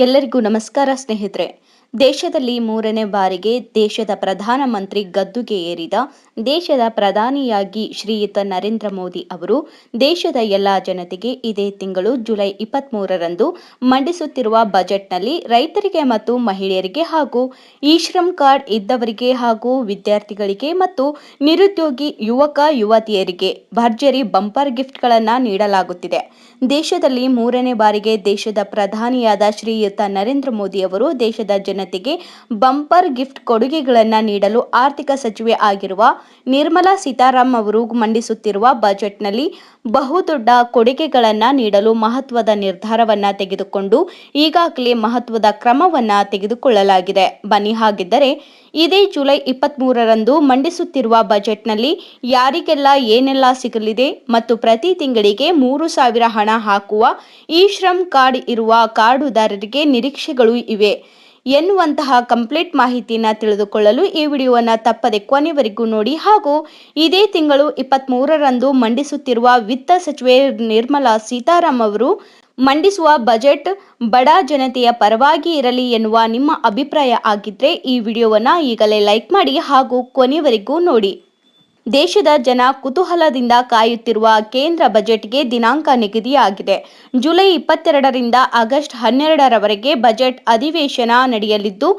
ಎಲ್ಲರಿಗೂ ನಮಸ್ಕಾರ ಸ್ನೇಹಿತರೆ. ದೇಶದಲ್ಲಿ ಮೂರನೇ ಬಾರಿಗೆ ದೇಶದ ಪ್ರಧಾನಮಂತ್ರಿ ಗದ್ದುಗೆ ಏರಿದ ದೇಶದ ಪ್ರಧಾನಿಯಾಗಿ ಶ್ರೀಯುತ ನರೇಂದ್ರ ಮೋದಿ ಅವರು ದೇಶದ ಎಲ್ಲ ಜನತೆಗೆ ಇದೇ ತಿಂಗಳು ಜುಲೈ 23ರಂದು ಮಂಡಿಸುತ್ತಿರುವ ಬಜೆಟ್ನಲ್ಲಿ ರೈತರಿಗೆ ಮತ್ತು ಮಹಿಳೆಯರಿಗೆ ಹಾಗೂ ಇ ಶ್ರಮ್ ಕಾರ್ಡ್ ಇದ್ದವರಿಗೆ ಹಾಗೂ ವಿದ್ಯಾರ್ಥಿಗಳಿಗೆ ಮತ್ತು ನಿರುದ್ಯೋಗಿ ಯುವಕ ಯುವತಿಯರಿಗೆ ಭರ್ಜರಿ ಬಂಪರ್ ಗಿಫ್ಟ್ಗಳನ್ನು ನೀಡಲಾಗುತ್ತಿದೆ. ದೇಶದಲ್ಲಿ ಮೂರನೇ ಬಾರಿಗೆ ದೇಶದ ಪ್ರಧಾನಿಯಾದ ಶ್ರೀಯುತ ನರೇಂದ್ರ ಮೋದಿ ಅವರು ದೇಶದ ಜನತೆಗೆ ಬಂಪರ್ ಗಿಫ್ಟ್ ಕೊಡುಗೆಗಳನ್ನು ನೀಡಲು ಆರ್ಥಿಕ ಸಚಿವೆ ಆಗಿರುವ ನಿರ್ಮಲಾ ಸೀತಾರಾಮನ್ ಅವರು ಮಂಡಿಸುತ್ತಿರುವ ಬಜೆಟ್ನಲ್ಲಿ ಬಹುದೊಡ್ಡ ಕೊಡುಗೆಗಳನ್ನು ನೀಡಲು ಮಹತ್ವದ ನಿರ್ಧಾರವನ್ನು ತೆಗೆದುಕೊಂಡು ಈಗಾಗಲೇ ಮಹತ್ವದ ಕ್ರಮವನ್ನು ತೆಗೆದುಕೊಳ್ಳಲಾಗಿದೆ. ಬನ್ನಿ ಹಾಗಿದ್ದರೆ ಇದೇ ಜುಲೈ 23ರಂದು ಮಂಡಿಸುತ್ತಿರುವ ಬಜೆಟ್ನಲ್ಲಿ ಯಾರಿಗೆಲ್ಲ ಏನೆಲ್ಲ ಸಿಗಲಿದೆ ಮತ್ತು ಪ್ರತಿ ತಿಂಗಳಿಗೆ 3,000 ಹಣ ಹಾಕುವ ಇ ಶ್ರಮ್ ಕಾರ್ಡ್ ಇರುವ ಕಾರ್ಡುದಾರರಿಗೆ ನಿರೀಕ್ಷೆಗಳು ಇವೆ ಎನ್ನುವಂತಹ ಕಂಪ್ಲೀಟ್ ಮಾಹಿತಿಯನ್ನು ತಿಳಿದುಕೊಳ್ಳಲು ಈ ವಿಡಿಯೋವನ್ನು ತಪ್ಪದೆ ಕೊನೆವರೆಗೂ ನೋಡಿ ಹಾಗೂ ಇದೇ ತಿಂಗಳು 23ರಂದು ಮಂಡಿಸುತ್ತಿರುವ ವಿತ್ತ ಸಚಿವೆ ನಿರ್ಮಲಾ ಸೀತಾರಾಮನ್ ಅವರು ಮಂಡಿಸುವ ಬಜೆಟ್ ಬಡ ಜನತೆಯ ಪರವಾಗಿ ಇರಲಿ ಎನ್ನುವ ನಿಮ್ಮ ಅಭಿಪ್ರಾಯ ಆಗಿದ್ರೆ ಈ ವಿಡಿಯೋವನ್ನು ಈಗಲೇ ಲೈಕ್ ಮಾಡಿ ಹಾಗೂ ಕೊನೆವರೆಗೂ ನೋಡಿ. ದೇಶದ ಜನ ಕುತೂಹಲದಿಂದ ಕಾಯುತ್ತಿರುವ ಕೇಂದ್ರ ಬಜೆಟ್ಗೆ ದಿನಾಂಕ ನಿಗದಿಯಾಗಿದೆ. ಜುಲೈ 22ರಿಂದ ಆಗಸ್ಟ್ 12ರವರೆಗೆ ಬಜೆಟ್ ಅಧಿವೇಶನ ನಡೆಯಲಿದ್ದು,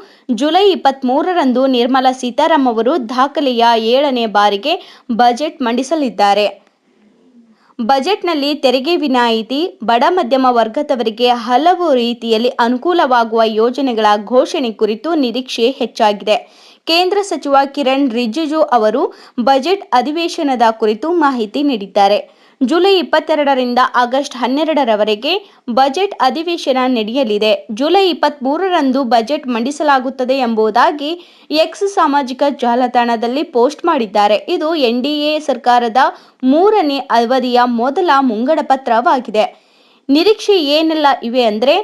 ಜುಲೈ 23ರಂದು ನಿರ್ಮಲಾ ಸೀತಾರಾಮನ್ ಅವರು ದಾಖಲೆಯ 7ನೇ ಬಾರಿಗೆ ಬಜೆಟ್ ಮಂಡಿಸಲಿದ್ದಾರೆ. ಬಜೆಟ್ನಲ್ಲಿ ತೆರಿಗೆ ವಿನಾಯಿತಿ, ಬಡ ಮಧ್ಯಮ ವರ್ಗದವರಿಗೆ ಹಲವು ರೀತಿಯಲ್ಲಿ ಅನುಕೂಲವಾಗುವ ಯೋಜನೆಗಳ ಘೋಷಣೆ ಕುರಿತು ನಿರೀಕ್ಷೆ ಹೆಚ್ಚಾಗಿದೆ. ಕೇಂದ್ರ ಸಚಿವ ಕಿರಣ್ ರಿಜಿಜು ಅವರು ಬಜೆಟ್ ಅಧಿವೇಶನದ ಕುರಿತು ಮಾಹಿತಿ ನೀಡಿದ್ದಾರೆ. ಜುಲೈ 22ರಿಂದ ಆಗಸ್ಟ್ 12ರವರೆಗೆ ಬಜೆಟ್ ಅಧಿವೇಶನ ನಡೆಯಲಿದೆ. ಜುಲೈ 23ರಂದು ಬಜೆಟ್ ಮಂಡಿಸಲಾಗುತ್ತದೆ ಎಂಬುದಾಗಿ ಎಕ್ಸ್ ಸಾಮಾಜಿಕ ಜಾಲತಾಣದಲ್ಲಿ ಪೋಸ್ಟ್ ಮಾಡಿದ್ದಾರೆ. ಇದು ಎನ್ಡಿಎ ಸರ್ಕಾರದ 3ನೇ ಅವಧಿಯ ಮೊದಲ ಮುಂಗಡ ಪತ್ರವಾಗಿದೆ. ನಿರೀಕ್ಷೆ ಏನೆಲ್ಲ ಇವೆ ಅಂದರೆ,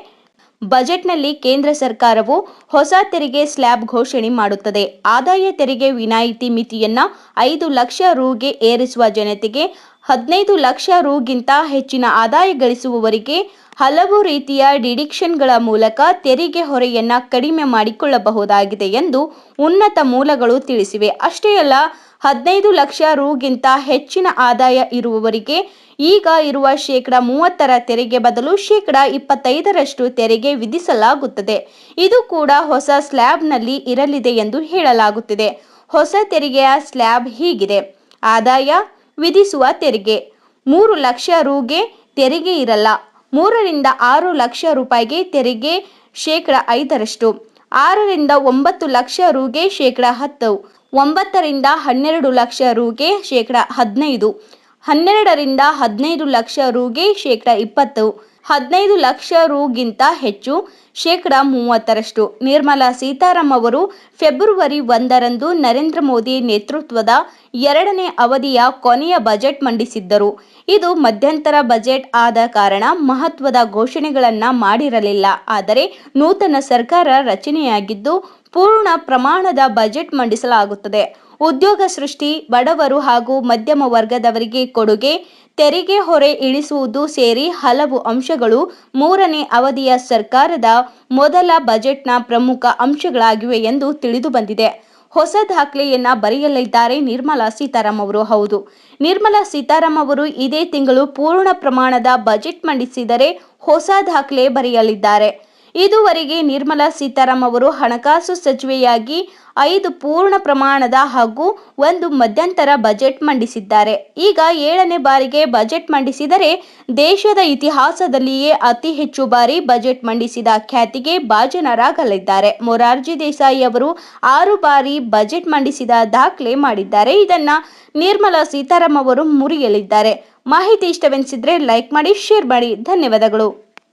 ಬಜೆಟ್ನಲ್ಲಿ ಕೇಂದ್ರ ಸರ್ಕಾರವು ಹೊಸ ತೆರಿಗೆ ಸ್ಲ್ಯಾಬ್ ಘೋಷಣೆ ಮಾಡುತ್ತದೆ. ಆದಾಯ ತೆರಿಗೆ ವಿನಾಯಿತಿ ಮಿತಿಯನ್ನು 5 ಲಕ್ಷ ರುಗೆ ಏರಿಸುವ ಜನತೆಗೆ 15 ಲಕ್ಷ ರುಗಿಂತ ಹೆಚ್ಚಿನ ಆದಾಯ ಗಳಿಸುವವರಿಗೆ ಹಲವು ರೀತಿಯ ಡಿಡಕ್ಷನ್ಗಳ ಮೂಲಕ ತೆರಿಗೆ ಹೊರೆಯನ್ನು ಕಡಿಮೆ ಮಾಡಿಕೊಳ್ಳಬಹುದಾಗಿದೆ ಎಂದು ಉನ್ನತ ಮೂಲಗಳು ತಿಳಿಸಿವೆ. ಅಷ್ಟೇ ಅಲ್ಲ, 15 ಲಕ್ಷ ರುಗಿಂತ ಹೆಚ್ಚಿನ ಆದಾಯ ಇರುವವರಿಗೆ ಈಗ ಇರುವ ಶೇಕಡಾ 30ರ ತೆರಿಗೆ ಬದಲು ಶೇಕಡಾ 25ರಷ್ಟು ತೆರಿಗೆ ವಿಧಿಸಲಾಗುತ್ತದೆ. ಇದು ಕೂಡ ಹೊಸ ಸ್ಲ್ಯಾಬ್ನಲ್ಲಿ ಇರಲಿದೆ ಎಂದು ಹೇಳಲಾಗುತ್ತಿದೆ. ಹೊಸ ತೆರಿಗೆಯ ಸ್ಲ್ಯಾಬ್ ಹೀಗಿದೆ. ಆದಾಯ ವಿಧಿಸುವ ತೆರಿಗೆ 3 ಲಕ್ಷ ರುಗೆ ತೆರಿಗೆ ಇರಲ್ಲ. 3ರಿಂದ 6 ಲಕ್ಷ ರೂಪಾಯಿಗೆ ತೆರಿಗೆ ಶೇಕಡಾ 5ರಷ್ಟು. 6ರಿಂದ 9 ಲಕ್ಷ ರುಗೆ ಶೇಕಡಾ 10. 9ರಿಂದ 12 ಲಕ್ಷ ರುಗೆ ಶೇಕಡಾ 15. 12ರಿಂದ 15 ಲಕ್ಷ ರುಗೆ ಶೇಕಡಾ 20. 15 ಲಕ್ಷ ರುಗಿಂತ ಹೆಚ್ಚು ಶೇಕಡಾ 30ರಷ್ಟು. ನಿರ್ಮಲಾ ಸೀತಾರಾಮನ್ ಅವರು ಫೆಬ್ರವರಿ 1ರಂದು ನರೇಂದ್ರ ಮೋದಿ ನೇತೃತ್ವದ 2ನೇ ಅವಧಿಯ ಕೊನೆಯ ಬಜೆಟ್ ಮಂಡಿಸಿದ್ದರು. ಇದು ಮಧ್ಯಂತರ ಬಜೆಟ್ ಆದ ಕಾರಣ ಮಹತ್ವದ ಘೋಷಣೆಗಳನ್ನು ಮಾಡಿರಲಿಲ್ಲ. ಆದರೆ ನೂತನ ಸರ್ಕಾರ ರಚನೆಯಾಗಿದ್ದು ಪೂರ್ಣ ಪ್ರಮಾಣದ ಬಜೆಟ್ ಮಂಡಿಸಲಾಗುತ್ತದೆ. ಉದ್ಯೋಗ ಸೃಷ್ಟಿ, ಬಡವರು ಹಾಗೂ ಮಧ್ಯಮ ವರ್ಗದವರಿಗೆ ಕೊಡುಗೆ, ತೆರಿಗೆ ಹೊರೆ ಇಳಿಸುವುದು ಸೇರಿ ಹಲವು ಅಂಶಗಳು 3ನೇ ಅವಧಿಯ ಸರ್ಕಾರದ ಮೊದಲ ಬಜೆಟ್ನ ಪ್ರಮುಖ ಅಂಶಗಳಾಗಿವೆ ಎಂದು ತಿಳಿದು ಬಂದಿದೆ. ಹೊಸ ದಾಖಲೆಯನ್ನ ಬರೆಯಲಿದ್ದಾರೆ ನಿರ್ಮಲಾ ಸೀತಾರಾಮನ್ ಅವರು. ಹೌದು, ನಿರ್ಮಲಾ ಸೀತಾರಾಮನ್ ಅವರು ಇದೇ ತಿಂಗಳು ಪೂರ್ಣ ಪ್ರಮಾಣದ ಬಜೆಟ್ ಮಂಡಿಸಿದರೆ ಹೊಸ ದಾಖಲೆ ಬರೆಯಲಿದ್ದಾರೆ. ಇದುವರೆಗೆ ನಿರ್ಮಲಾ ಸೀತಾರಾಮನ್ ಅವರು ಹಣಕಾಸು ಸಚಿವೆಯಾಗಿ 5 ಪೂರ್ಣ ಪ್ರಮಾಣದ ಹಾಗೂ 1 ಮಧ್ಯಂತರ ಬಜೆಟ್ ಮಂಡಿಸಿದ್ದಾರೆ. ಈಗ 7ನೇ ಬಾರಿಗೆ ಬಜೆಟ್ ಮಂಡಿಸಿದರೆ ದೇಶದ ಇತಿಹಾಸದಲ್ಲಿಯೇ ಅತಿ ಹೆಚ್ಚು ಬಾರಿ ಬಜೆಟ್ ಮಂಡಿಸಿದ ಖ್ಯಾತಿಗೆ ಭಾಜನರಾಗಲಿದ್ದಾರೆ. ಮೊರಾರ್ಜಿ ದೇಸಾಯಿ ಅವರು 6 ಬಾರಿ ಬಜೆಟ್ ಮಂಡಿಸಿದ ದಾಖಲೆ ಮಾಡಿದ್ದಾರೆ. ಇದನ್ನ ನಿರ್ಮಲಾ ಸೀತಾರಾಮನ್ ಅವರು ಮುರಿಯಲಿದ್ದಾರೆ. ಮಾಹಿತಿ ಇಷ್ಟವೆನಿಸಿದ್ರೆ ಲೈಕ್ ಮಾಡಿ, ಶೇರ್ ಮಾಡಿ. ಧನ್ಯವಾದಗಳು.